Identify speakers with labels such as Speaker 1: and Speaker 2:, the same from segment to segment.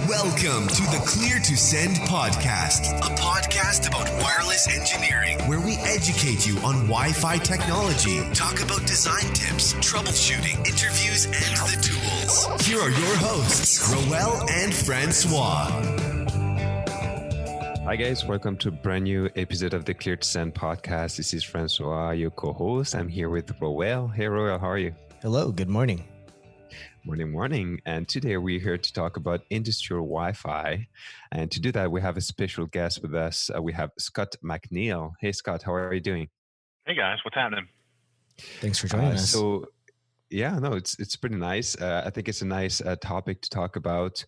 Speaker 1: Welcome to the Clear to Send podcast, a podcast about wireless engineering, where we educate you on Wi-Fi technology, talk about design tips, troubleshooting, interviews, and the tools. Here are your hosts, Roel and Francois.
Speaker 2: Hi guys, welcome to a brand new episode of the Clear to Send podcast. This is Francois, your co-host. I'm here with Roel. Hey Roel, how are you?
Speaker 3: Hello, good morning.
Speaker 2: Morning. And today we're here to talk about industrial Wi-Fi. And to do that, we have a special guest with us. We have Scott McNeil. Hey Scott, how are you doing?
Speaker 4: Hey guys, what's happening?
Speaker 3: Thanks for joining us.
Speaker 2: It's pretty nice. I think it's a nice topic to talk about,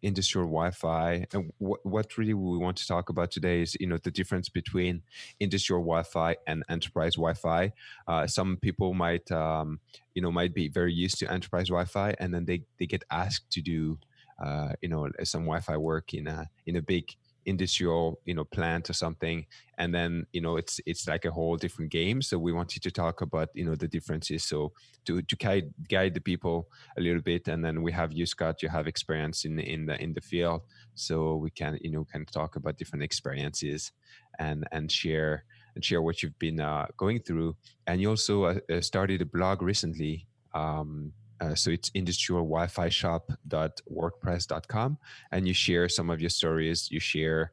Speaker 2: industrial Wi-Fi. And what really we want to talk about today is, the difference between industrial Wi-Fi and enterprise Wi-Fi. Some people might be very used to enterprise Wi-Fi, and then they get asked to do, some Wi-Fi work in a big industrial plant or something, and then it's like a whole different game. So we wanted to talk about the differences, so to guide the people a little bit. And then we have you, Scott, you have experience in the field, so we can talk about different experiences and share what you've been going through. And you also started a blog recently. So it's industrialwifishop.wordpress.com, and you share some of your stories. You share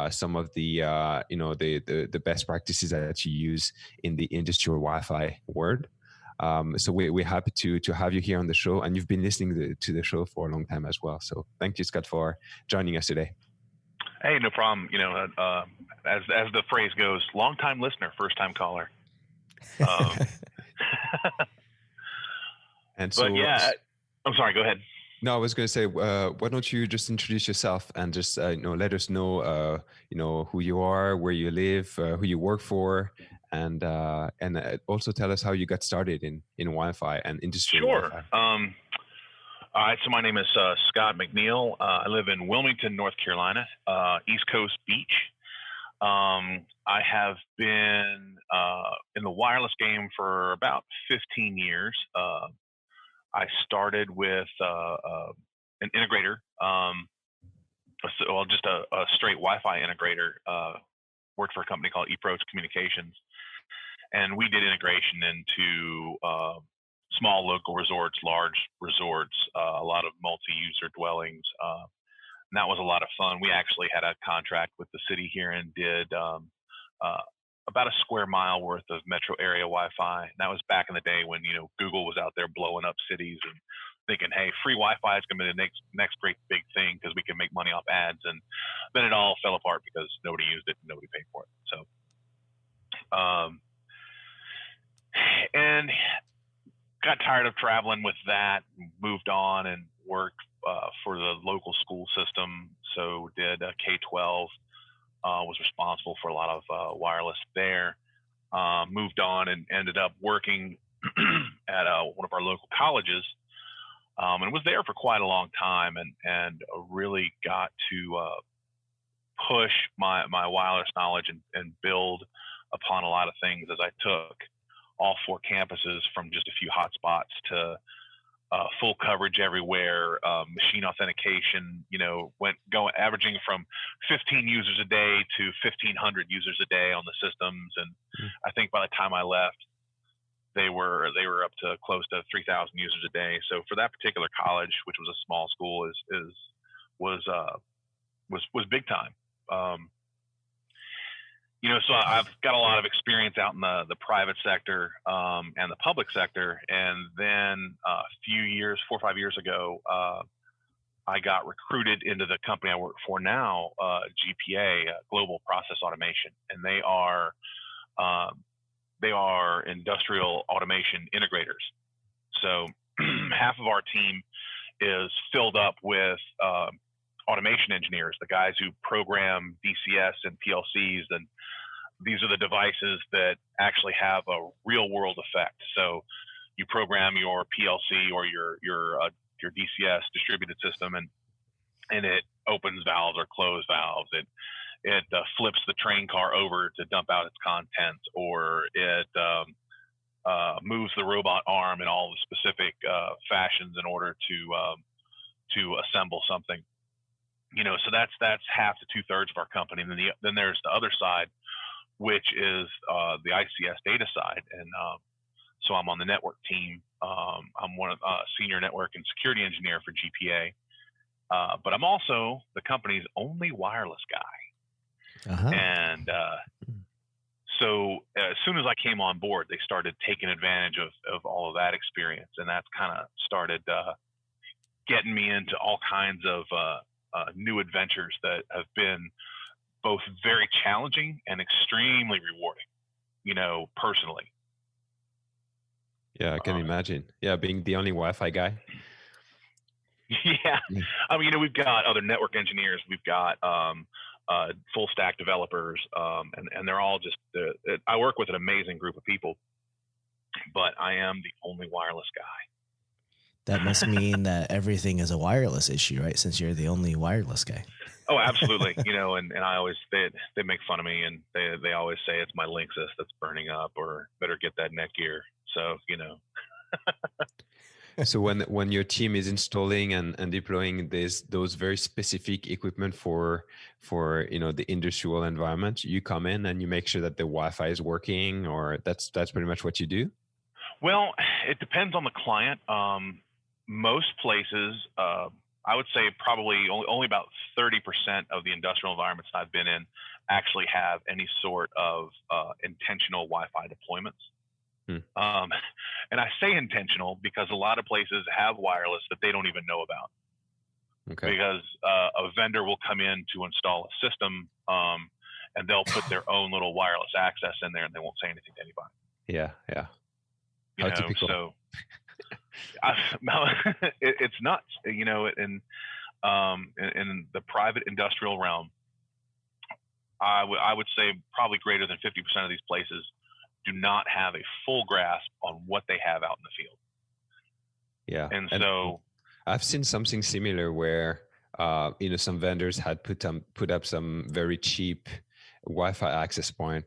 Speaker 2: some of the the best practices that you use in the industrial Wi-Fi world. So we're happy to have you here on the show, and you've been listening to the show for a long time as well. So thank you, Scott, for joining us today.
Speaker 4: Hey, no problem. As the phrase goes, long time listener, first time caller.
Speaker 2: And so,
Speaker 4: I'm sorry, go ahead.
Speaker 2: No, I was going to say, why don't you just introduce yourself and just, let us know, who you are, where you live, who you work for, and also tell us how you got started in Wi-Fi and industrial Wi-Fi.
Speaker 4: All right. So my name is Scott McNeil. I live in Wilmington, North Carolina, East Coast Beach. I have been in the wireless game for about 15 years. I started with an integrator, just a straight Wi-Fi integrator. Worked for a company called eProach Communications, and we did integration into small local resorts, large resorts, a lot of multi-user dwellings, and that was a lot of fun. We actually had a contract with the city here and did about a square mile worth of metro area Wi-Fi. And that was back in the day when, Google was out there blowing up cities and thinking, hey, free Wi-Fi is going to be the next great big thing because we can make money off ads. And then it all fell apart because nobody used it and nobody paid for it. So, and got tired of traveling with that, moved on and worked for the local school system. So did K-12. Was responsible for a lot of wireless there. Moved on and ended up working at one of our local colleges, and was there for quite a long time, and really got to push my wireless knowledge and build upon a lot of things as I took all 4 campuses from just a few hotspots to full coverage everywhere, machine authentication, averaging from 15 users a day to 1,500 users a day on the systems. And I think by the time I left, they were up to close to 3,000 users a day. So for that particular college, which was a small school, was big time. So I've got a lot of experience out in the private sector and the public sector. And then 4 or 5 years ago, I got recruited into the company I work for now, GPA, Global Process Automation. And they are industrial automation integrators. So half of our team is filled up with automation engineers, the guys who program DCS and PLCs, and these are the devices that actually have a real world effect. So you program your PLC or your DCS distributed system, and it opens valves or close valves. It flips the train car over to dump out its contents, or it moves the robot arm in all the specific fashions in order to assemble something. So that's half to 2/3 of our company. And then there's the other side, which is the ICS data side. And so I'm on the network team. I'm one of senior network and security engineer for GPA. But I'm also the company's only wireless guy.
Speaker 3: Uh-huh.
Speaker 4: And so as soon as I came on board, they started taking advantage of all of that experience. And that's kind of started getting me into all kinds of new adventures that have been both very challenging and extremely rewarding, personally.
Speaker 2: Yeah, I can imagine. Yeah, being the only Wi-Fi guy.
Speaker 4: Yeah. I mean, we've got other network engineers. We've got full stack developers, and they're all just, I work with an amazing group of people, but I am the only wireless guy.
Speaker 3: That must mean that everything is a wireless issue, right? Since you're the only wireless guy.
Speaker 4: Oh, absolutely. And I always, they make fun of me, and they always say it's my Linksys that's burning up, or better get that Netgear. So,
Speaker 2: So when your team is installing and deploying those very specific equipment for the industrial environment, you come in and you make sure that the Wi-Fi is working, or that's pretty much what you do?
Speaker 4: Well, it depends on the client. Most places, I would say probably only about 30% of the industrial environments I've been in actually have any sort of intentional Wi-Fi deployments. And I say intentional because a lot of places have wireless that they don't even know about.
Speaker 2: Okay.
Speaker 4: Because a vendor will come in to install a system, and they'll put their own little wireless access in there, and they won't say anything to anybody.
Speaker 2: Yeah. How typical.
Speaker 4: So it's nuts, in the private industrial realm. I would say probably greater than 50% of these places do not have a full grasp on what they have out in the field.
Speaker 2: Yeah.
Speaker 4: And so
Speaker 2: I've seen something similar where, some vendors had put up some very cheap Wi-Fi access point,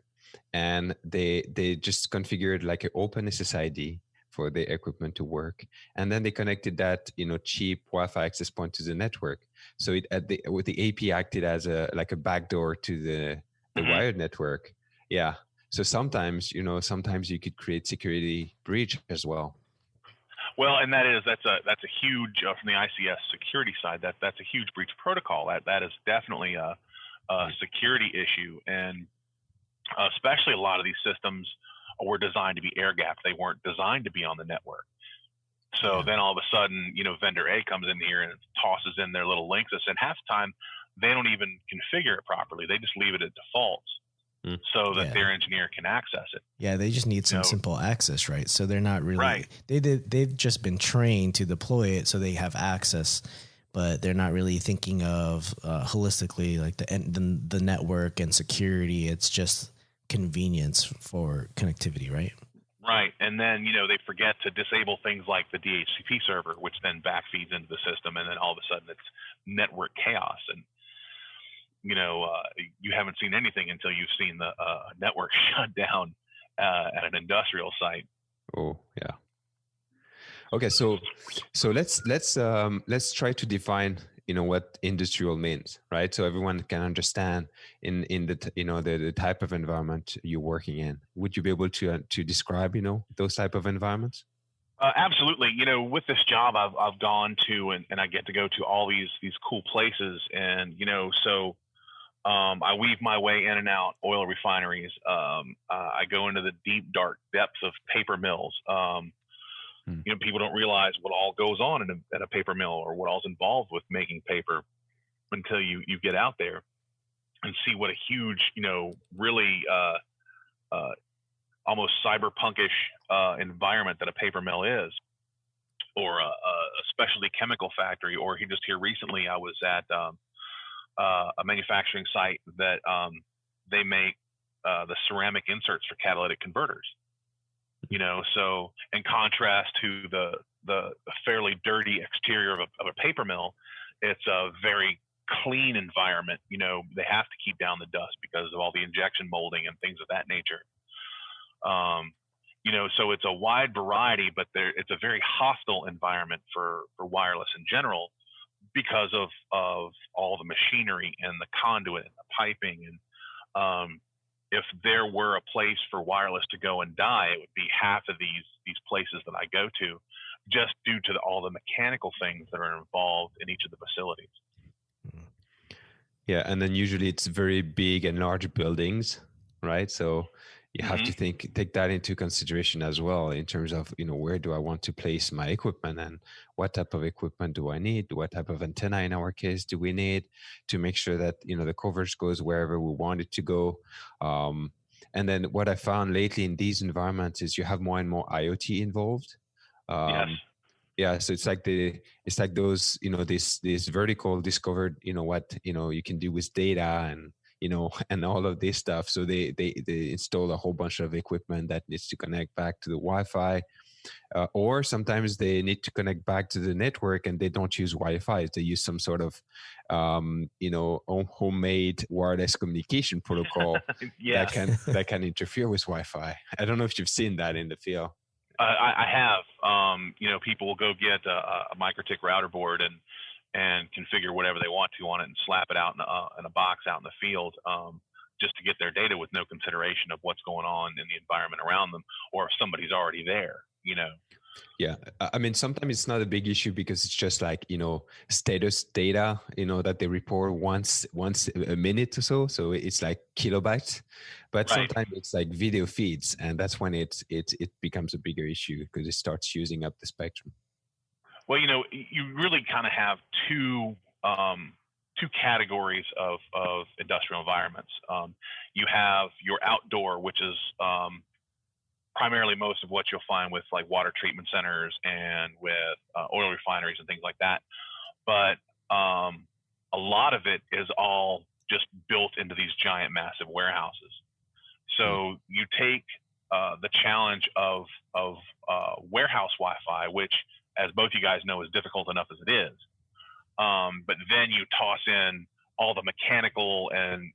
Speaker 2: and they just configured like an open SSID for the equipment to work. And then they connected that, cheap Wi-Fi access point to the network. So with the AP acted as a backdoor to the wired network. Yeah. So sometimes you could create security breach as well.
Speaker 4: Well, and that's a huge from the ICS security side. That's a huge breach protocol. That is definitely a security issue, and especially a lot of these systems were designed to be air gapped. They weren't designed to be on the network. So then all of a sudden, vendor A comes in here and tosses in their little Linksys, and half the time they don't even configure it properly. They just leave it at defaults. So that their engineer can access it.
Speaker 3: Yeah, they just need some simple access, right? So they're not really they've just been trained to deploy it so they have access, but they're not really thinking of holistically like the network and security. It's just convenience for connectivity, right?
Speaker 4: Right, and then they forget to disable things like the DHCP server, which then backfeeds into the system, and then all of a sudden it's network chaos. And you haven't seen anything until you've seen the network shut down at an industrial site.
Speaker 2: Oh, yeah. Okay, so let's try to define what industrial means, right? So everyone can understand in the type of environment you're working in. Would you be able to describe those type of environments?
Speaker 4: Absolutely. With this job, I've gone to and I get to go to all these cool places, and so. I weave my way in and out oil refineries. I go into the deep, dark depths of paper mills. People don't realize what all goes on at a paper mill, or what all's involved with making paper, until you get out there and see what a huge, really almost cyberpunkish environment that a paper mill is, or a specialty chemical factory. Or just here recently, I was at a manufacturing site that they make the ceramic inserts for catalytic converters. So in contrast to the fairly dirty exterior of a paper mill, it's a very clean environment. They have to keep down the dust because of all the injection molding and things of that nature. So it's a wide variety, but it's a very hostile environment for wireless in general because of all the machinery and the conduit and the piping. And if there were a place for wireless to go and die, it would be half of these places that I go to, just due to all the mechanical things that are involved in each of the facilities.
Speaker 2: Yeah, and then usually it's very big and large buildings, right? So you have to take that into consideration as well in terms of, where do I want to place my equipment and what type of equipment do I need? What type of antenna in our case do we need to make sure that, the coverage goes wherever we want it to go. And then what I found lately in these environments is you have more and more IoT involved.
Speaker 4: Yes.
Speaker 2: Yeah, so it's like those, this vertical discovered, what, you can do with data and, and all of this stuff. So they install a whole bunch of equipment that needs to connect back to the Wi-Fi, or sometimes they need to connect back to the network and they don't use Wi-Fi. They use some sort of, homemade wireless communication protocol that can interfere with Wi-Fi. I don't know if you've seen that in the field.
Speaker 4: I have. People will go get a MikroTik router board and configure whatever they want to on it and slap it out in a box out in the field, just to get their data with no consideration of what's going on in the environment around them, or if somebody's already there.
Speaker 2: Yeah, I mean, sometimes it's not a big issue because it's just like, status data, that they report once a minute or so. So it's like kilobytes, but sometimes it's like video feeds, and that's when it becomes a bigger issue because it starts using up the spectrum.
Speaker 4: Well, you really kind of have two categories of industrial environments. You have your outdoor, which is primarily most of what you'll find with like water treatment centers and with oil refineries and things like that. But a lot of it is all just built into these giant, massive warehouses. So you take the challenge of warehouse Wi-Fi, which, as both you guys know, is difficult enough as it is. But then you toss in all the mechanical and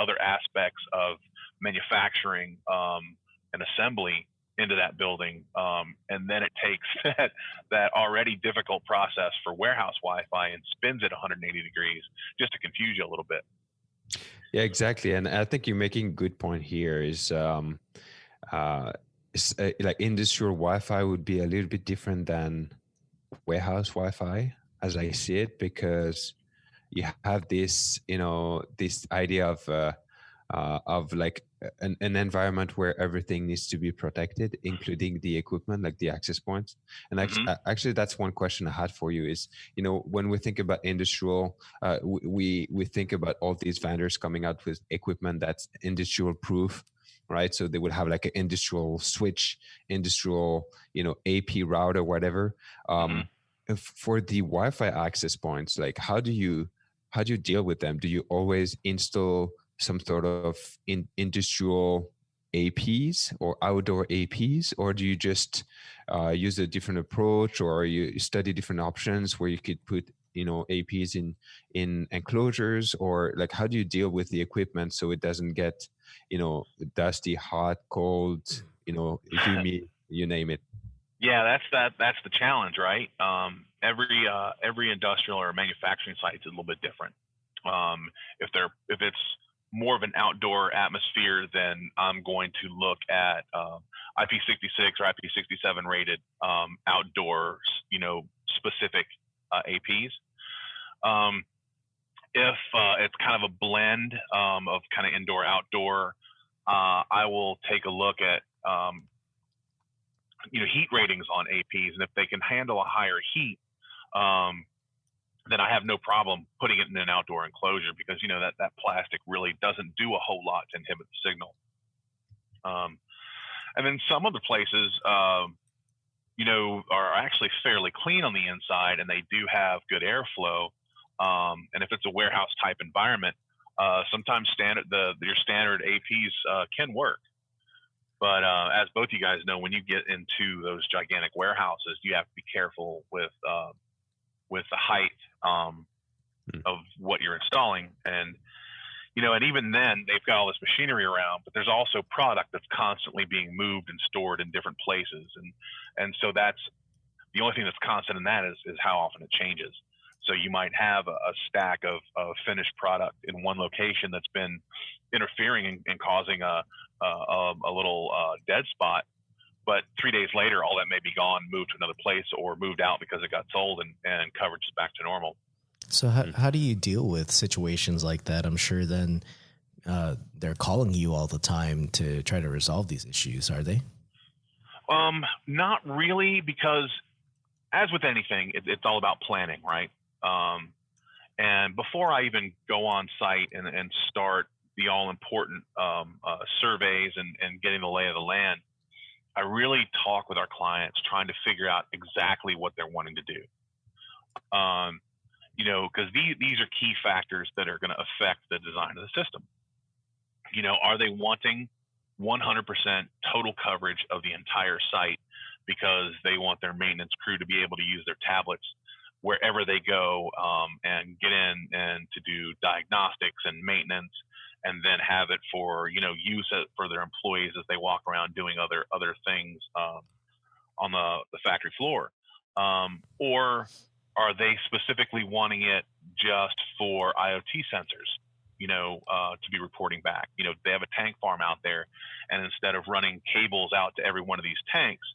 Speaker 4: other aspects of manufacturing and assembly into that building, and then it takes that already difficult process for warehouse Wi-Fi and spins it 180 degrees just to confuse you a little bit.
Speaker 2: Yeah, exactly. And I think you're making a good point here is like industrial Wi-Fi would be a little bit different than warehouse Wi-Fi as I see it, because you have this, this idea of like an environment where everything needs to be protected, including the equipment, like the access points. And actually, that's one question I had for you is, when we think about industrial, we think about all these vendors coming out with equipment that's industrial proof, right? So they would have like an industrial switch, industrial, AP router, whatever. For the Wi-Fi access points, like how do you deal with them? Do you always install some sort of industrial APs or outdoor APs, or do you just use a different approach, or you study different options where you could put APs in enclosures, or like how do you deal with the equipment so it doesn't get dusty, hot, cold, humid, you name it?
Speaker 4: Yeah, that's the challenge, right? Every industrial or manufacturing site is a little bit different. If it's more of an outdoor atmosphere, then I'm going to look at IP66 or IP67 rated outdoor, specific APs. If it's kind of a blend of kind of indoor outdoor, I will take a look at heat ratings on APs, and if they can handle a higher heat, then I have no problem putting it in an outdoor enclosure, because that plastic really doesn't do a whole lot to inhibit the signal. And then some other places, are actually fairly clean on the inside, and they do have good airflow. And if it's a warehouse type environment, sometimes your standard APs can work. But as both you guys know, when you get into those gigantic warehouses, you have to be careful with the height of what you're installing. And and even then they've got all this machinery around, but there's also product that's constantly being moved and stored in different places. And so that's the only thing that's constant in that is how often it changes. So you might have a stack of finished product in one location that's been interfering and causing a little dead spot. But 3 days later, all that may be gone, moved to another place, or moved out because it got sold, and coverage is back to normal.
Speaker 3: So how do you deal with situations like that? I'm sure then they're calling you all the time to try to resolve these issues, are they?
Speaker 4: Not really, because as with anything, it's all about planning, right? And before I even go on site and start the all-important surveys and getting the lay of the land, I really talk with our clients, trying to figure out exactly what they're wanting to do. Because these are key factors that are going to affect the design of the system. Are they wanting 100% total coverage of the entire site because they want their maintenance crew to be able to use their tablets wherever they go, and get in and to do diagnostics and maintenance, and then have it for use it for their employees as they walk around doing other things on the factory floor, or are they specifically wanting it just for IoT sensors, to be reporting back? They have a tank farm out there, and instead of running cables out to every one of these tanks,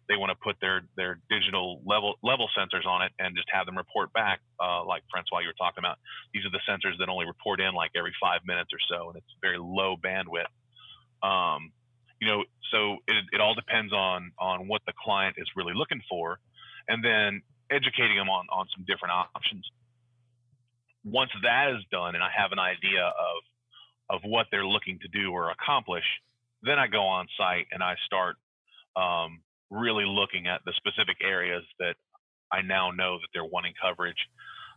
Speaker 4: they want to put their digital level sensors on it and just have them report back. Like Francois, you were talking about, these are the sensors that only report in like every 5 minutes or so, and it's very low bandwidth. So it all depends on what the client is really looking for, and then educating them on some different options. Once that is done and I have an idea of what they're looking to do or accomplish, then I go on site and I start really looking at the specific areas that I now know that they're wanting coverage.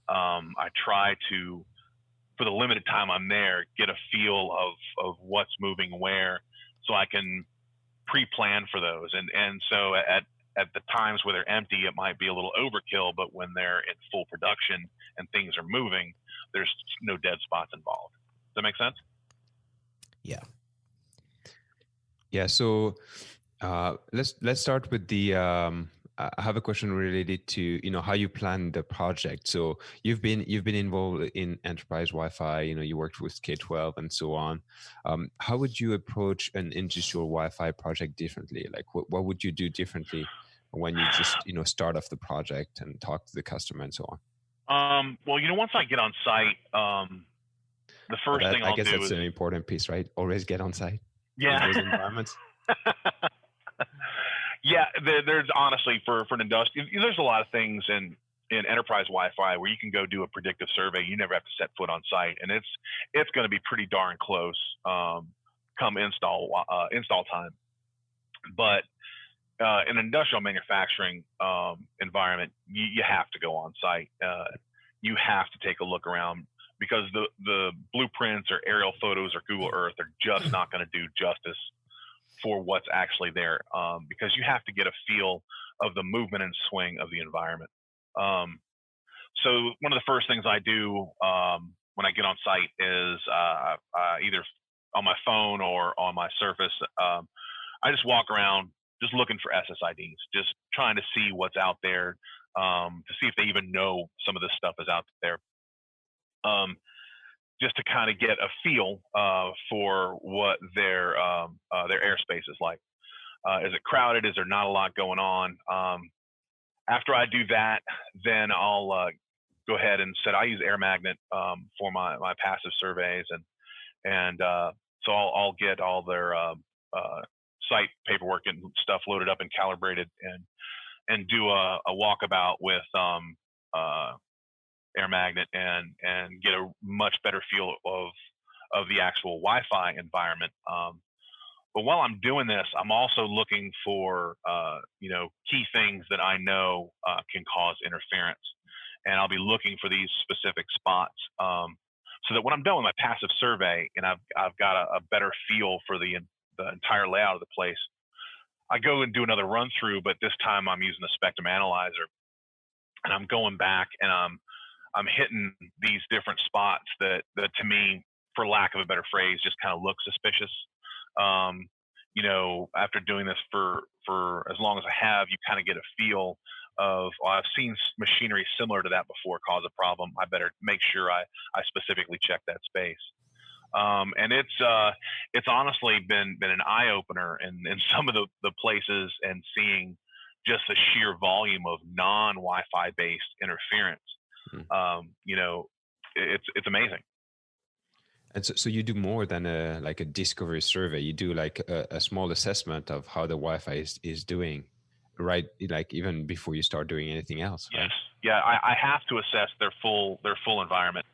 Speaker 4: I try to, for the limited time I'm there, get a feel of what's moving where, so I can pre-plan for those. And so at the times where they're empty, it might be a little overkill, but when they're in full production and things are moving, there's no dead spots involved. Does that make sense?
Speaker 3: Yeah.
Speaker 2: Yeah. So let's start with the. I have a question related to how you plan the project. So you've been involved in enterprise Wi-Fi. You worked with K-12 and so on. How would you approach an industrial Wi-Fi project differently? Like what would you do differently when you just start off the project and talk to the customer and so on?
Speaker 4: Well, once I get on site, the first thing
Speaker 2: I guess that's an important piece, right? Always get on site.
Speaker 4: Yeah.
Speaker 2: In those environments.
Speaker 4: Yeah, there's honestly for an industrial, there's a lot of things in enterprise Wi-Fi where you can go do a predictive survey. You never have to set foot on site, and it's going to be pretty darn close come install time. But in industrial manufacturing environment, you have to go on site. You have to take a look around, because the blueprints or aerial photos or Google Earth are just not going to do justice for what's actually there, because you have to get a feel of the movement and swing of the environment. So one of the first things I do when I get on site is either on my phone or on my Surface, I just walk around just looking for SSIDs, just trying to see what's out there, to see if they even know some of this stuff is out there. Just to kind of get a feel for what their airspace is like. Is it crowded? Is there not a lot going on? After I do that, then I'll go ahead and I use Air Magnet for my passive surveys, and so I'll get all their site paperwork and stuff loaded up and calibrated, and do a walkabout with Air Magnet and get a much better feel of the actual Wi-Fi environment. But while I'm doing this, I'm also looking for key things that I know can cause interference, and I'll be looking for these specific spots, so that when I'm done with my passive survey and I've got a better feel for the entire layout of the place, I go and do another run through. But this time I'm using the spectrum analyzer, and I'm going back and I'm hitting these different spots that to me for lack of a better phrase, just kind of look suspicious. After doing this for as long as I have, you kind of get a feel of, well, I've seen machinery similar to that before cause a problem. I better make sure I specifically check that space. And it's honestly been an eye opener in some of the places, and seeing just the sheer volume of non-Wi-Fi based interference. It's amazing.
Speaker 2: And so you do more than a discovery survey. You do like a small assessment of how the Wi-Fi is doing, right? Like even before you start doing anything else.
Speaker 4: Yes.
Speaker 2: Right?
Speaker 4: Yeah. I have to assess their full environment.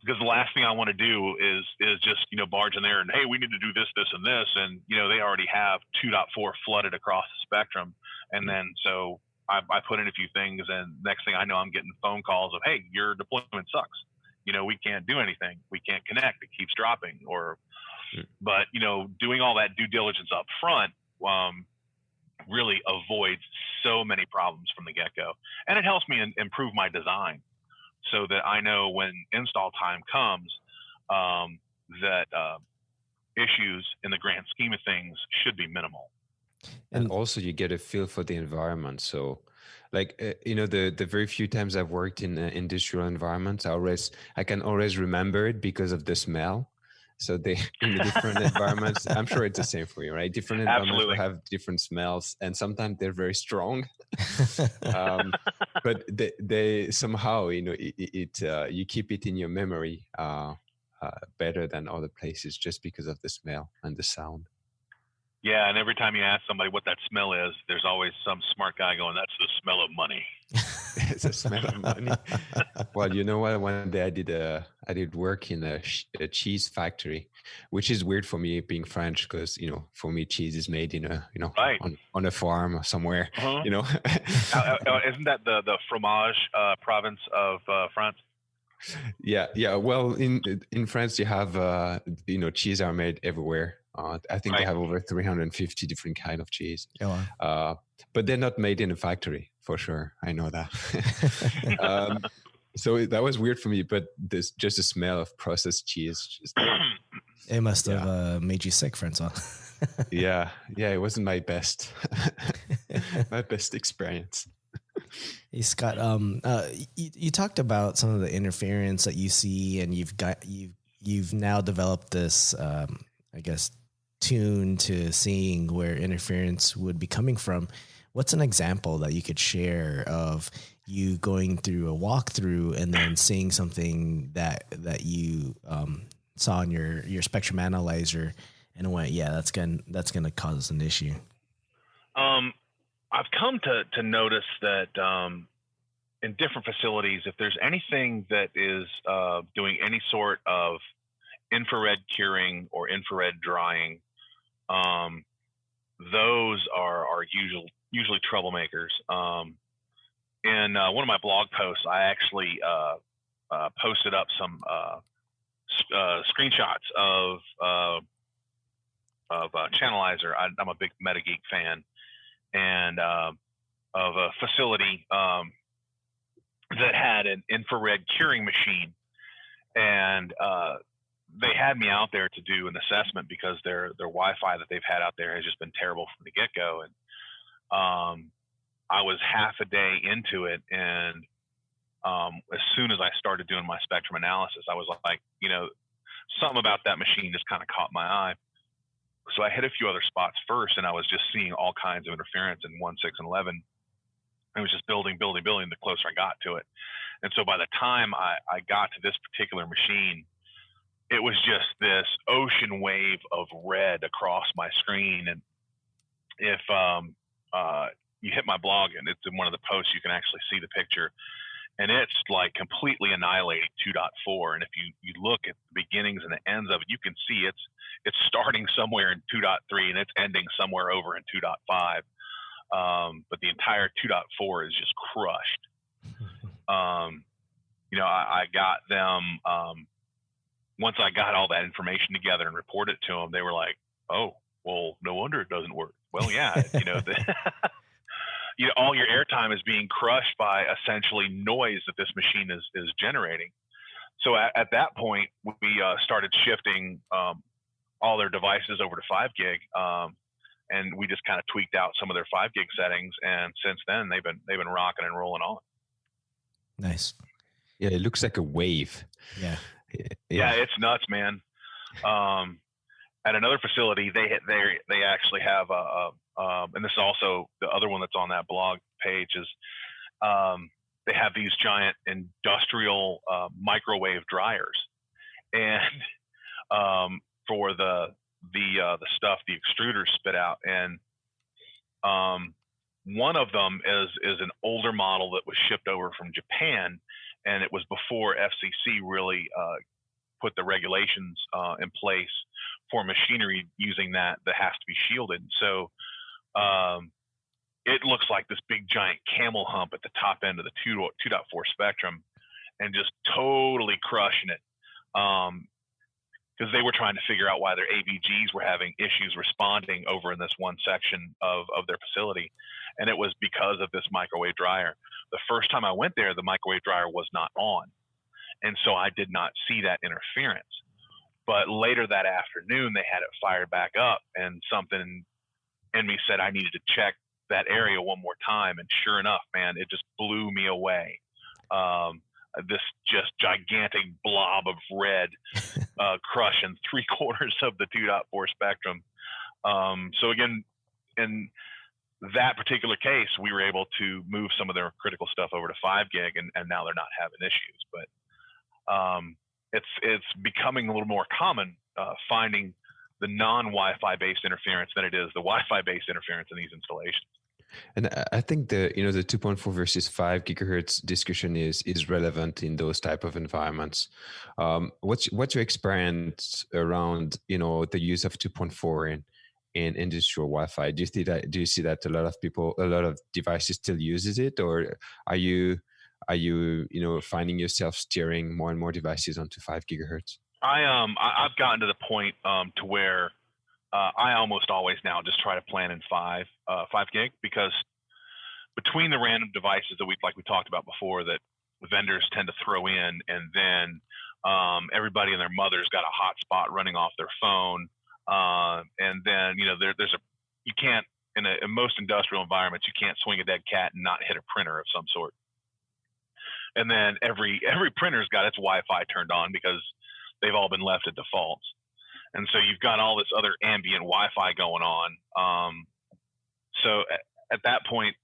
Speaker 4: Because the last thing I want to do is just, barge in there and, hey, we need to do this, this, and this. And, they already have 2.4 flooded across the spectrum. And then, so I put in a few things, and next thing I know, I'm getting phone calls of, hey, your deployment sucks. We can't do anything. We can't connect. It keeps dropping. But, doing all that due diligence up front really avoids so many problems from the get-go. And it helps me improve my design, so that I know when install time comes, that issues in the grand scheme of things should be minimal.
Speaker 2: And also you get a feel for the environment. So the very few times I've worked in industrial environments, I can always remember it because of the smell. So in the different environments, I'm sure it's the same for you, right? Different environments will have different smells, and sometimes they're very strong. But they somehow, you keep it in your memory better than other places, just because of the smell and the sound.
Speaker 4: Yeah, and every time you ask somebody what that smell is, there's always some smart guy going, "That's the smell of money."
Speaker 2: It's a smell of money. Well, you know what? One day I did work in a cheese factory, which is weird for me being French, because for me cheese is made in
Speaker 4: right.
Speaker 2: on a farm somewhere.
Speaker 4: Uh-huh. Isn't that the fromage province of France?
Speaker 2: Yeah. Well, in France you have cheese are made everywhere. I think They have over 350 different kind of cheese.
Speaker 3: Oh, wow.
Speaker 2: But they're not made in a factory, for sure. I know that. So that was weird for me, but there's just the smell of processed cheese.
Speaker 3: It must have made you sick, Francois.
Speaker 2: Yeah, it wasn't my best experience.
Speaker 3: Hey, Scott, you talked about some of the interference that you see, and you've now developed this, I guess, tune to seeing where interference would be coming from. What's an example that you could share of you going through a walkthrough and then seeing something that you saw in your spectrum analyzer and went, yeah, that's gonna cause us an issue?
Speaker 4: I've come to notice that in different facilities, if there's anything that is doing any sort of infrared curing or infrared drying, those are usually troublemakers. In one of my blog posts, I actually posted up some screenshots of Channelizer. I'm a big MetaGeek fan, and of a facility that had an infrared curing machine, and they had me out there to do an assessment because their Wi-Fi that they've had out there has just been terrible from the get-go. And I was half a day into it, and as soon as I started doing my spectrum analysis, I was like, something about that machine just kind of caught my eye. So I hit a few other spots first, and I was just seeing all kinds of interference in 1, 6, and 11. It was just building the closer I got to it. And so by the time I got to this particular machine, it was just this ocean wave of red across my screen. And if you hit my blog, and it's in one of the posts, you can actually see the picture, and it's like completely annihilating 2.4. And if you look at the beginnings and the ends of it, you can see it's starting somewhere in 2.3 and it's ending somewhere over in 2.5. But the entire 2.4 is just crushed. I got them, once I got all that information together and reported it to them, they were like, "Oh, well, no wonder it doesn't work." Well, yeah, all your airtime is being crushed by essentially noise that this machine is generating. So at that point, we started shifting all their devices over to 5 gig, and we just kind of tweaked out some of their 5 gig settings. And since then, they've been rocking and rolling on.
Speaker 3: Nice.
Speaker 2: Yeah, it looks like a wave.
Speaker 4: Yeah, it's nuts, man. At another facility, they actually have and this is also the other one that's on that blog page is they have these giant industrial microwave dryers, and for the stuff the extruders spit out, and one of them is an older model that was shipped over from Japan, and it was before FCC really put the regulations in place for machinery using that has to be shielded. So it looks like this big giant camel hump at the top end of the 2.4 spectrum, and just totally crushing it. Because they were trying to figure out why their AVGs were having issues responding over in this one section of their facility. And it was because of this microwave dryer. The first time I went there, the microwave dryer was not on. And so I did not see that interference. But later that afternoon, they had it fired back up, and something in me said I needed to check that area one more time. And sure enough, man, it just blew me away. This just gigantic blob of red crushing 3/4 of the 2.4 spectrum. So again, in that particular case, we were able to move some of their critical stuff over to 5 gig, and now they're not having issues. But it's becoming a little more common finding the non-Wi-Fi based interference than it is the Wi-Fi based interference in these installations.
Speaker 2: And I think the 2.4 versus 5 gigahertz discussion is relevant in those type of environments. What's your experience around the use of 2.4 in industrial Wi-Fi? Do you see that a lot of devices still uses it, or are you finding yourself steering more and more devices onto 5 gigahertz?
Speaker 4: I've gotten to the point to where I almost always now just try to plan in 5 gig, because between the random devices that we talked about before that vendors tend to throw in, and then everybody and their mother's got a hotspot running off their phone, and then you can't in most industrial environments you can't swing a dead cat and not hit a printer of some sort. And then every printer's got its Wi-Fi turned on because they've all been left at defaults. And so you've got all this other ambient Wi-Fi going on. So at that point,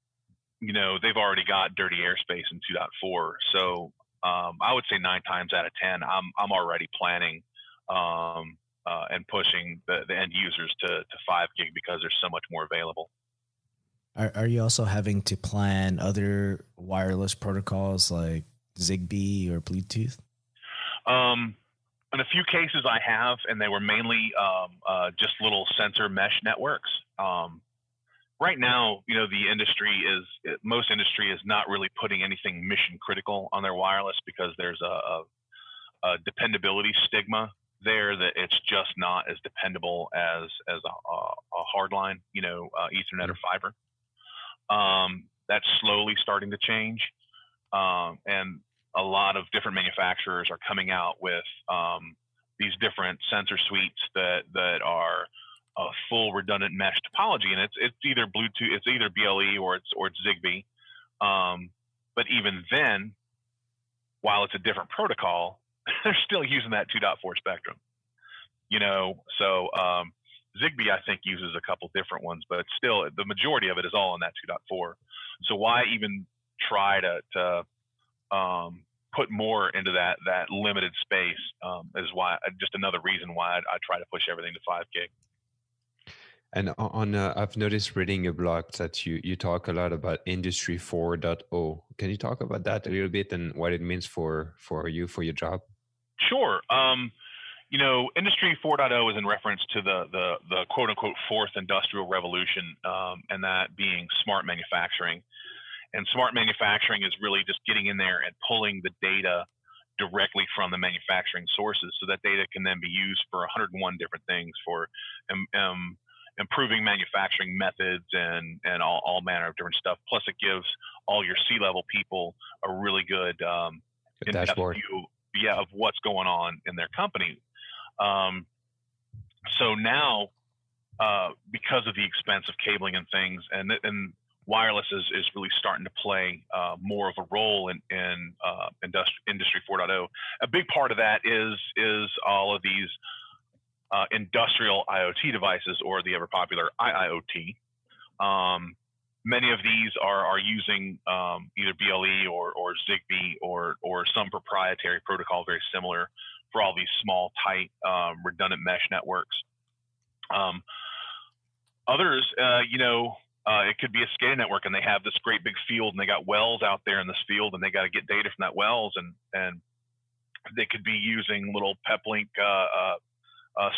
Speaker 4: they've already got dirty airspace in 2.4. So I would say 9 times out of 10, I'm already planning and pushing the end users to 5 gig because there's so much more available.
Speaker 3: Are you also having to plan other wireless protocols like Zigbee or Bluetooth?
Speaker 4: In a few cases I have, and they were mainly just little sensor mesh networks. Right now, most industry is not really putting anything mission critical on their wireless because there's a dependability stigma there, that it's just not as dependable as a hardline, Ethernet or fiber. That's slowly starting to change. And a lot of different manufacturers are coming out with these different sensor suites that are a full redundant mesh topology, and it's either Bluetooth, it's either BLE or it's Zigbee. But even then, while it's a different protocol, they're still using that 2.4 spectrum. So Zigbee I think uses a couple different ones, but still the majority of it is all in that 2.4. So why even try to put more into that limited space is why just another reason why I try to push everything to 5 gig.
Speaker 2: And I've noticed reading your blog that you talk a lot about Industry 4.0. Can you talk about that a little bit and what it means for you, for your job?
Speaker 4: Sure. Industry 4.0 is in reference to the quote unquote fourth industrial revolution, and that being smart manufacturing. And smart manufacturing is really just getting in there and pulling the data directly from the manufacturing sources, so that data can then be used for 101 different things, for improving manufacturing methods and all manner of different stuff. Plus, it gives all your C-level people a really good
Speaker 2: dashboard.
Speaker 4: view. of what's going on in their company. So now, because of the expense of cabling and things, and wireless is really starting to play more of a role in Industry 4.0. A big part of that is all of these industrial IoT devices, or the ever popular IIoT. Many of these are using either BLE or Zigbee or some proprietary protocol very similar for all these small, tight, redundant mesh networks. Others, it could be a SCADA network, and they have this great big field, and they got wells out there in this field, and they got to get data from that wells, and they could be using little PepLink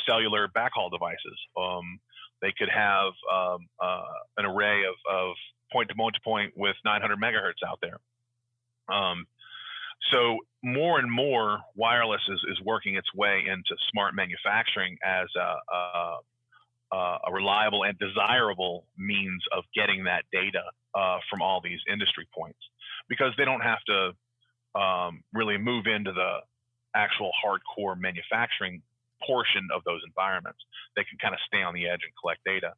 Speaker 4: cellular backhaul devices. They could have an array of point-to-point with 900 megahertz out there. So more and more wireless is working its way into smart manufacturing as a reliable and desirable means of getting that data from all these industry points, because they don't have to really move into the actual hardcore manufacturing portion of those environments. They can kind of stay on the edge and collect data.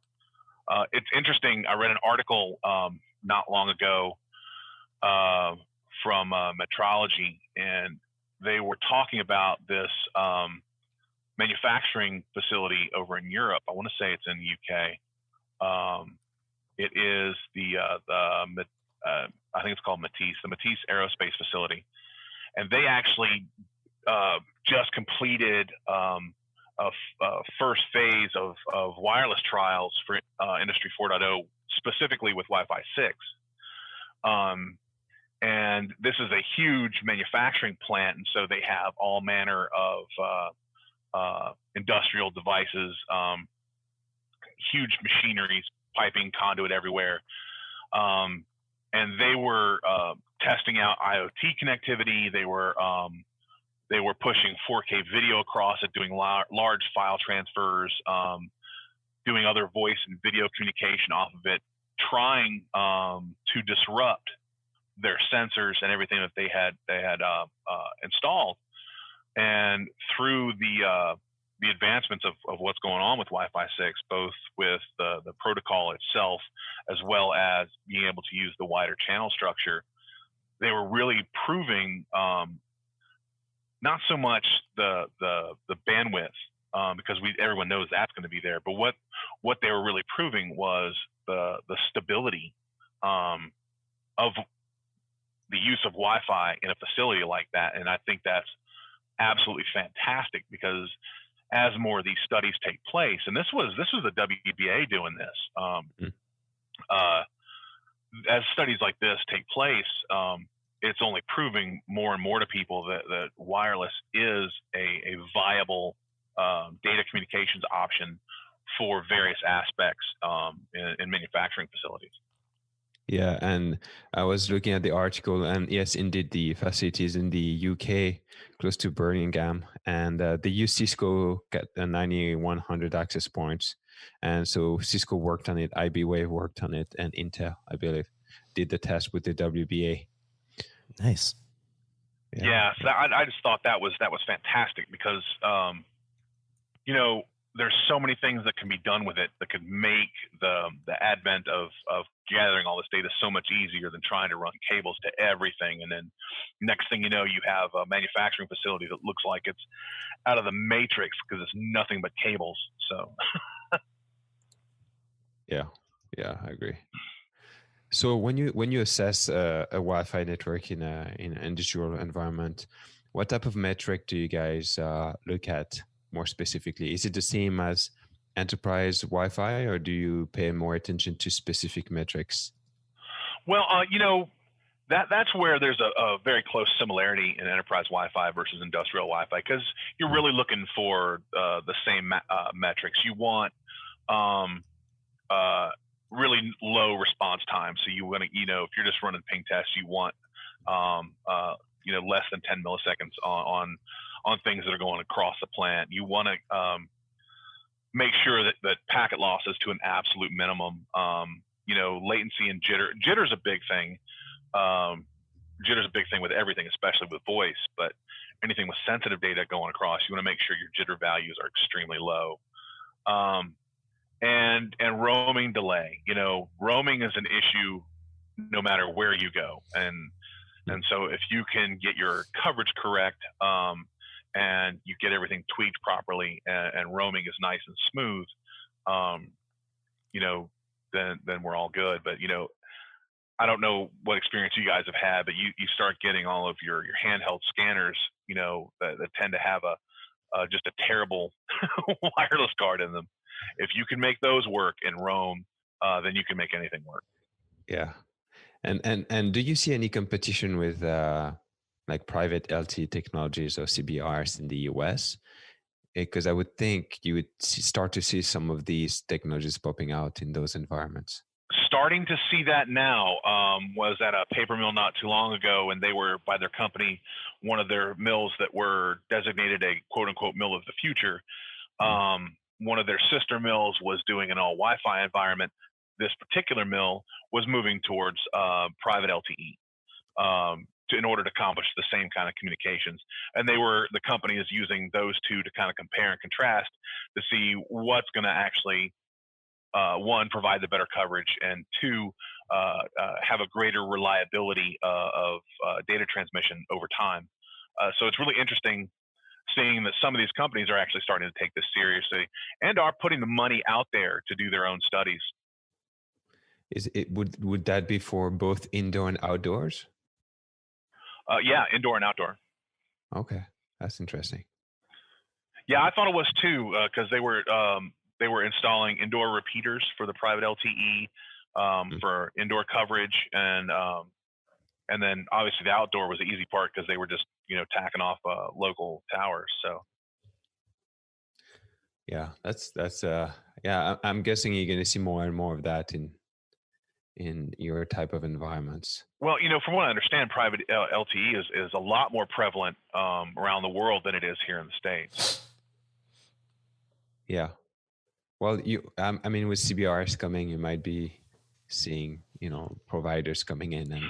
Speaker 4: It's interesting. I read an article not long ago from Metrology, and they were talking about this manufacturing facility over in Europe. I want to say it's in the UK. It is I think it's called Matisse, the Matisse Aerospace Facility, and they actually just completed a first phase of wireless trials for Industry 4.0, specifically with Wi-Fi 6. And this is a huge manufacturing plant, and so they have all manner of industrial devices, huge machineries, piping, conduit everywhere. And they were testing out IoT connectivity. They were pushing 4K video across it, doing large file transfers, doing other voice and video communication off of it, trying to disrupt their sensors and everything that they had installed. And through the advancements of what's going on with Wi-Fi 6, both with the protocol itself as well as being able to use the wider channel structure, they were really proving not so much the bandwidth, because everyone knows that's going to be there, but what they were really proving was the stability of the use of Wi-Fi in a facility like that. And I think that's absolutely fantastic, because as more of these studies take place, and this was the WBA doing this, as studies like this take place, it's only proving more and more to people that wireless is a viable data communications option for various aspects in manufacturing facilities.
Speaker 2: Yeah, and I was looking at the article, and yes, indeed, the facilities in the UK, close to Birmingham, and they use Cisco 9100 access points, and so Cisco worked on it, IBWave worked on it, and Intel, I believe, did the test with the WBA.
Speaker 3: Nice.
Speaker 4: Yeah, so I just thought that was fantastic, because there's so many things that can be done with it that could make the advent of gathering all this data so much easier than trying to run cables to everything. And then next thing you know, you have a manufacturing facility that looks like it's out of the Matrix because it's nothing but cables. So
Speaker 2: yeah, I agree. So when you assess a Wi-Fi network in an industrial environment, what type of metric do you guys look at more specifically? Is it the same as enterprise Wi-Fi, or do you pay more attention to specific metrics?
Speaker 4: Well, that's where there's a very close similarity in enterprise Wi-Fi versus industrial Wi-Fi, because you're really looking for the same metrics. You want really low response time. So you want to, if you're just running ping tests, you want less than 10 milliseconds on things that are going across the plant. You want to make sure that packet loss is to an absolute minimum. Latency and jitter. Jitter's a big thing. Jitter's a big thing with everything, especially with voice. But anything with sensitive data going across, you want to make sure your jitter values are extremely low. And roaming delay. Roaming is an issue no matter where you go, and so if you can get your coverage correct, and you get everything tweaked properly, and roaming is nice and smooth, then we're all good. But I don't know what experience you guys have had, but you start getting all of your handheld scanners, that tend to have just a terrible wireless card in them. If you can make those work in roam, then you can make anything work.
Speaker 2: Yeah. And do you see any competition with like private LTE technologies or CBRs in the US? Because I would think you would start to see some of these technologies popping out in those environments.
Speaker 4: Starting to see that now. Was at a paper mill not too long ago, and they were, by their company, one of their mills that were designated a quote-unquote mill of the future. One of their sister mills was doing an all Wi-Fi environment. This particular mill was moving towards private LTE in order to accomplish the same kind of communications. And the company is using those two to kind of compare and contrast to see what's going to actually, one, provide the better coverage, and two, have a greater reliability of data transmission over time. So it's really interesting seeing that some of these companies are actually starting to take this seriously and are putting the money out there to do their own studies.
Speaker 2: Would that be for both indoor and outdoors?
Speaker 4: Yeah, indoor and outdoor.
Speaker 2: Okay, that's interesting.
Speaker 4: Yeah, I thought it was too, because they were installing indoor repeaters for the private LTE for indoor coverage, and then obviously the outdoor was the easy part because they were just tacking off local towers. So
Speaker 2: yeah, that's yeah. I'm guessing you're going to see more and more of that in your type of environments.
Speaker 4: Well, from what I understand, private LTE is a lot more prevalent around the world than it is here in the States.
Speaker 2: Yeah. Well, I mean, with CBRs coming, you might be seeing, providers coming in and.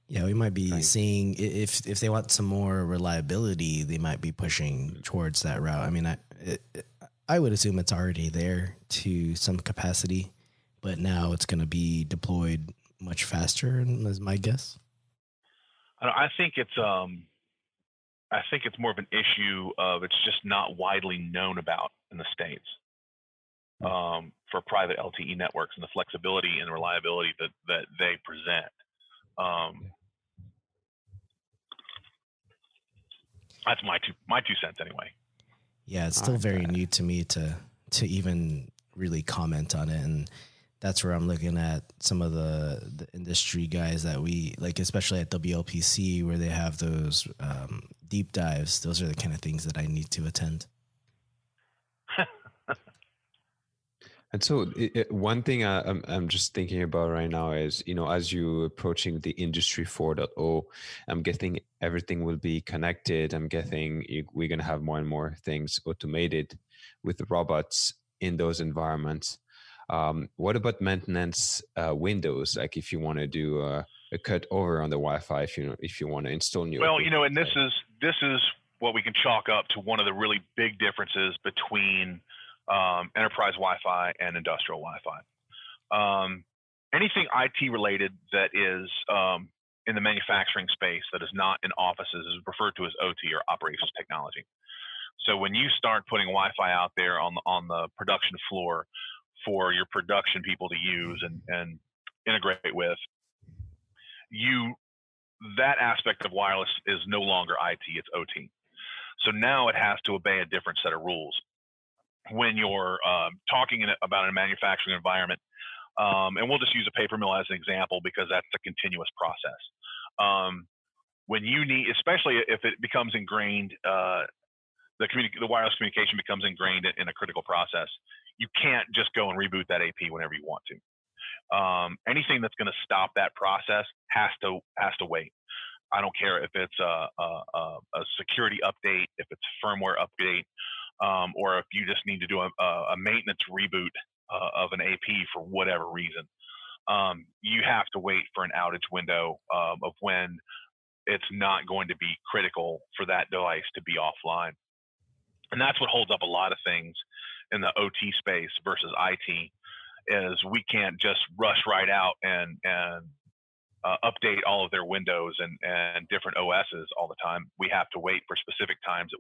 Speaker 3: Yeah, we might be seeing if they want some more reliability, they might be pushing towards that route. I mean, I would assume it's already there to some capacity, but now it's going to be deployed much faster, is my guess.
Speaker 4: I think it's more of an issue of it's just not widely known about in the States for private LTE networks and the flexibility and reliability that they present. That's my two cents anyway.
Speaker 3: Yeah, it's still very new to me to even really comment on it, and that's where I'm looking at some of the industry guys that we like, especially at WLPC, where they have those deep dives. Those are the kind of things that I need to attend.
Speaker 2: And so one thing I'm just thinking about right now is, as you're approaching the industry 4.0, I'm guessing everything will be connected. I'm guessing we're going to have more and more things automated with the robots in those environments. What about maintenance windows? Like if you want to do a cut over on the Wi-Fi, if you want to install new.
Speaker 4: Well, and this is what we can chalk up to one of the really big differences between enterprise Wi-Fi and industrial Wi-Fi. Anything IT related that is in the manufacturing space that is not in offices is referred to as OT, or operations technology. So when you start putting Wi-Fi out there on the production floor for your production people to use and integrate with, that aspect of wireless is no longer IT, it's OT. So now it has to obey a different set of rules. When you're talking about a manufacturing environment, and we'll just use a paper mill as an example because that's a continuous process. When you need, especially if it becomes ingrained, the wireless communication becomes ingrained in a critical process, you can't just go and reboot that AP whenever you want to. Anything that's going to stop that process has to wait. I don't care if it's a security update, if it's a firmware update, or if you just need to do a maintenance reboot of an AP for whatever reason. You have to wait for an outage window of when it's not going to be critical for that device to be offline. And that's what holds up a lot of things in the OT space versus IT, is we can't just rush right out and update all of their windows and different OSs all the time. We have to wait for specific times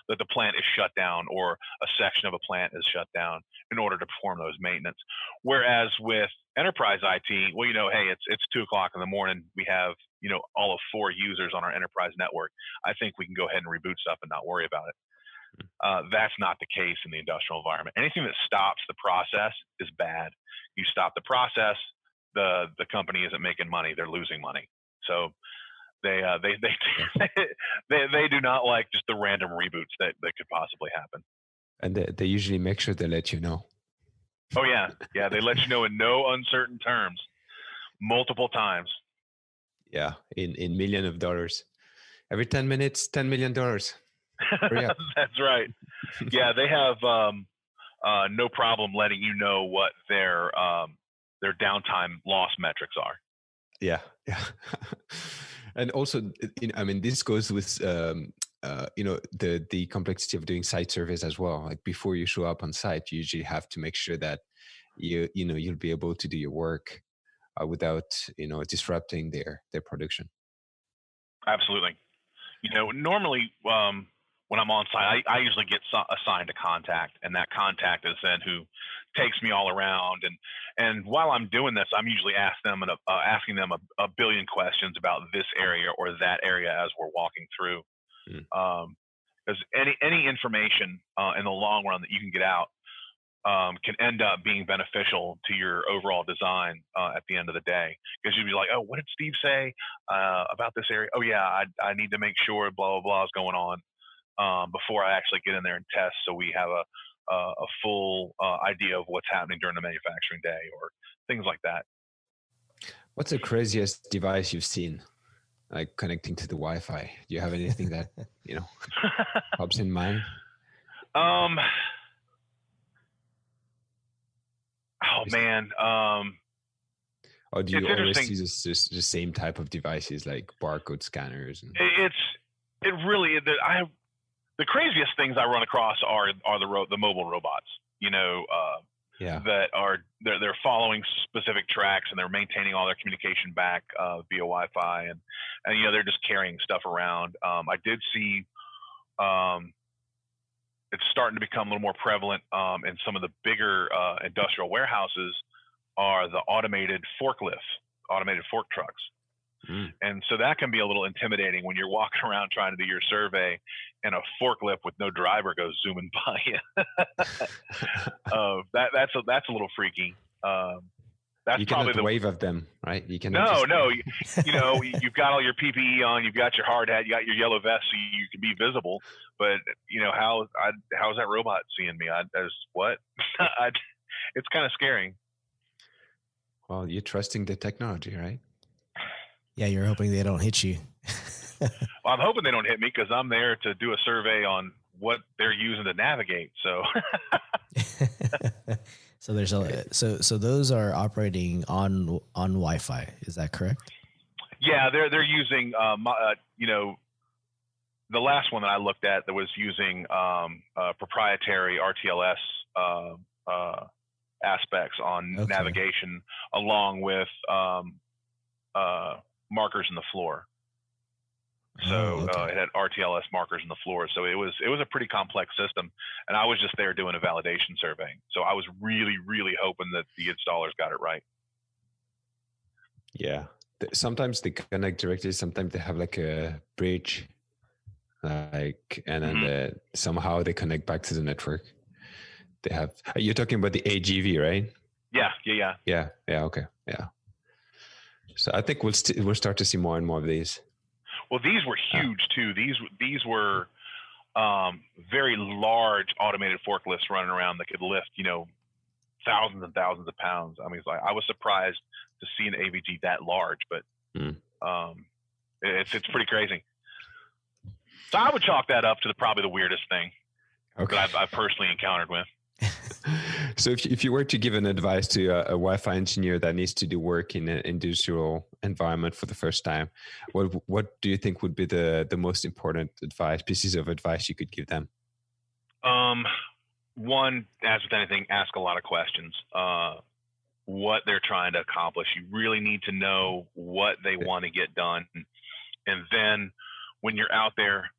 Speaker 4: that the plant is shut down or a section of a plant is shut down in order to perform those maintenance. Whereas with enterprise IT, well, hey, it's 2:00 in the morning. We have, all of 4 users on our enterprise network. I think we can go ahead and reboot stuff and not worry about it. That's not the case in the industrial environment. Anything that stops the process is bad. You stop the process, the company isn't making money; they're losing money. So they do not like just the random reboots that could possibly happen.
Speaker 2: And they usually make sure they let you know.
Speaker 4: Oh yeah, they let you know in no uncertain terms, multiple times.
Speaker 2: Yeah, in millions of dollars. Every 10 minutes, $10 million.
Speaker 4: That's right. Yeah, they have no problem letting you know what their downtime loss metrics are.
Speaker 2: Yeah. And also, this goes with the complexity of doing site surveys as well. Like before you show up on site, you usually have to make sure that you'll be able to do your work without disrupting their production.
Speaker 4: Absolutely. Normally when I'm on site, I usually get assigned a contact, and that contact is then who takes me all around. And while I'm doing this, I'm usually asking them a billion questions about this area or that area as we're walking through. Because any information in the long run that you can get out can end up being beneficial to your overall design at the end of the day. Because you'd be like, oh, what did Steve say about this area? Oh yeah, I need to make sure blah blah blah is going on before I actually get in there and test, so we have a full idea of what's happening during the manufacturing day or things like that.
Speaker 2: What's the craziest device you've seen, like connecting to the Wi-Fi? Do you have anything that pops in mind?
Speaker 4: Oh man.
Speaker 2: Or do you always use the same type of devices like barcode scanners?
Speaker 4: It really. The craziest things I run across are the mobile robots. That they're following specific tracks and they're maintaining all their communication back via Wi-Fi and they're just carrying stuff around. I did see it's starting to become a little more prevalent in some of the bigger industrial warehouses are the automated fork trucks. And so that can be a little intimidating when you're walking around trying to do your survey and a forklift with no driver goes zooming by you. That's a little freaky. That's
Speaker 2: you
Speaker 4: probably
Speaker 2: cannot wave at them, right? You can
Speaker 4: no. You've got all your PPE on, you've got your hard hat, you got your yellow vest, so you can be visible. But how's that robot seeing me? It's kind of scary.
Speaker 2: Well, you're trusting the technology, right?
Speaker 3: Yeah, you're hoping they don't hit you.
Speaker 4: Well, I'm hoping they don't hit me because I'm there to do a survey on what they're using to navigate. So,
Speaker 3: so there's so those are operating on Wi-Fi. Is that correct?
Speaker 4: Yeah, they're using the last one that I looked at that was using proprietary RTLS aspects on navigation along with markers in the floor. So it had RTLS markers in the floor. So it was a pretty complex system, and I was just there doing a validation survey. So I was really, really hoping that the installers got it right.
Speaker 2: Yeah, sometimes they connect directly. Sometimes they have like a bridge, and then somehow they connect back to the network. They have. You're talking about the AGV, right?
Speaker 4: Yeah.
Speaker 2: Okay. Yeah. So I think we'll start to see more and more of these.
Speaker 4: Well, these were huge too. These were very large automated forklifts running around that could lift, thousands and thousands of pounds. I mean, I was surprised to see an AVG that large, but it's pretty crazy. So I would chalk that up to probably the weirdest thing that I've personally encountered with.
Speaker 2: So if you were to give an advice to a Wi-Fi engineer that needs to do work in an industrial environment for the first time, what do you think would be the most important pieces of advice you could give them?
Speaker 4: One, as with anything, ask a lot of questions. What they're trying to accomplish. You really need to know what they want to get done. And then when you're out there,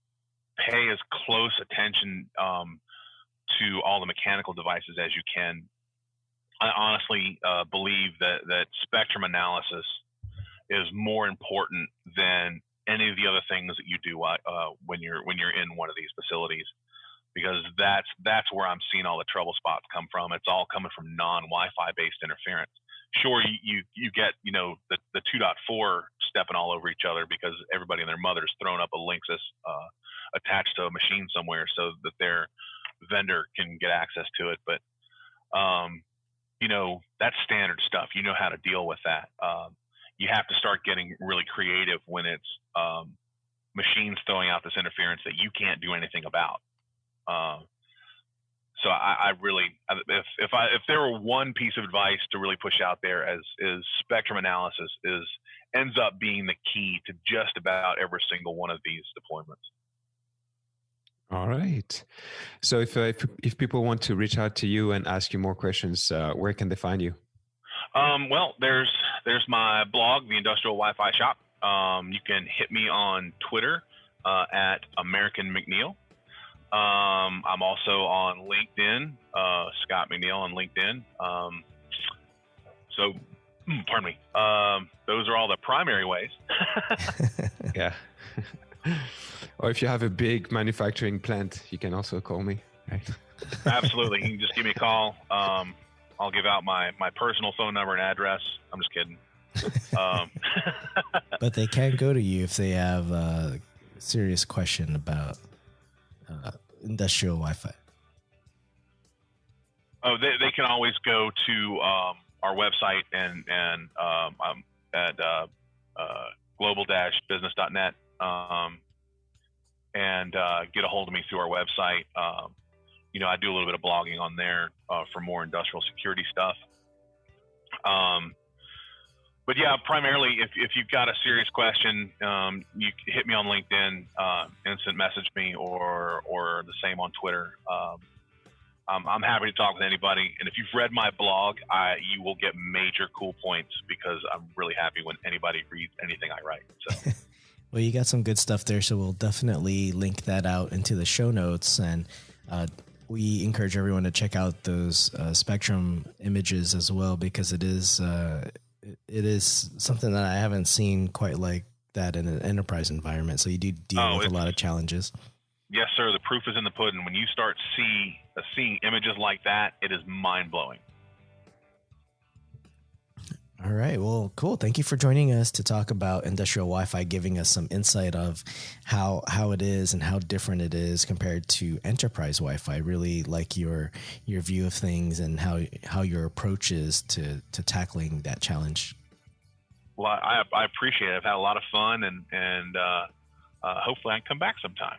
Speaker 4: pay as close attention to all the mechanical devices as you can. I honestly believe that spectrum analysis is more important than any of the other things that you do when you're in one of these facilities, because that's where I'm seeing all the trouble spots come from. It's all coming from non-Wi-Fi based interference. Sure, you get the 2.4 stepping all over each other because everybody and their mother's thrown up a Linksys attached to a machine somewhere so that their vendor can get access to it. But that's standard stuff. You know how to deal with that. You have to start getting really creative when it's machines throwing out this interference that you can't do anything about. So I really, if there were one piece of advice to really push out there is spectrum analysis ends up being the key to just about every single one of these deployments.
Speaker 2: All right. So if people want to reach out to you and ask you more questions, where can they find you?
Speaker 4: Well, there's my blog, The Industrial Wi-Fi Shop. You can hit me on Twitter at American Macneill. I'm also on LinkedIn, Scott McNeil on LinkedIn. So, pardon me. Those are all the primary ways.
Speaker 2: Yeah. Or if you have a big manufacturing plant, you can also call me. Right?
Speaker 4: Absolutely. You can just give me a call. I'll give out my personal phone number and address. I'm just kidding.
Speaker 3: But they can go to you if they have a serious question about industrial Wi-Fi.
Speaker 4: Oh, they can always go to our website and at global-business.net and get a hold of me through our website. I do a little bit of blogging on there for more industrial security stuff. But yeah, primarily, if you've got a serious question, you hit me on LinkedIn, instant message me, or the same on Twitter. I'm happy to talk with anybody. And if you've read my blog, you will get major cool points because I'm really happy when anybody reads anything I write. So.
Speaker 3: Well, you got some good stuff there, so we'll definitely link that out into the show notes. And we encourage everyone to check out those spectrum images as well, because it is something that I haven't seen quite like that in an enterprise environment. So you do deal with a lot of challenges.
Speaker 4: Yes, sir. The proof is in the pudding. When you start seeing images like that, it is mind-blowing.
Speaker 3: All right. Well, cool. Thank you for joining us to talk about industrial Wi-Fi, giving us some insight of how it is and how different it is compared to enterprise Wi-Fi. I really like your view of things and how your approach is to tackling that challenge.
Speaker 4: Well, I appreciate it. I've had a lot of fun, and hopefully I can come back sometime.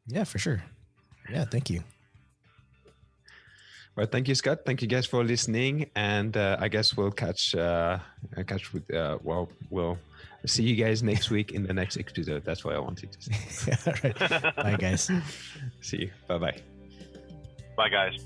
Speaker 3: Yeah, for sure. Yeah, thank you.
Speaker 2: Well, thank you, Scott. Thank you guys for listening. And I guess we'll we'll see you guys next week in the next episode. That's what I wanted to say.
Speaker 3: All right. Bye, guys.
Speaker 2: See you. Bye-bye.
Speaker 4: Bye, guys.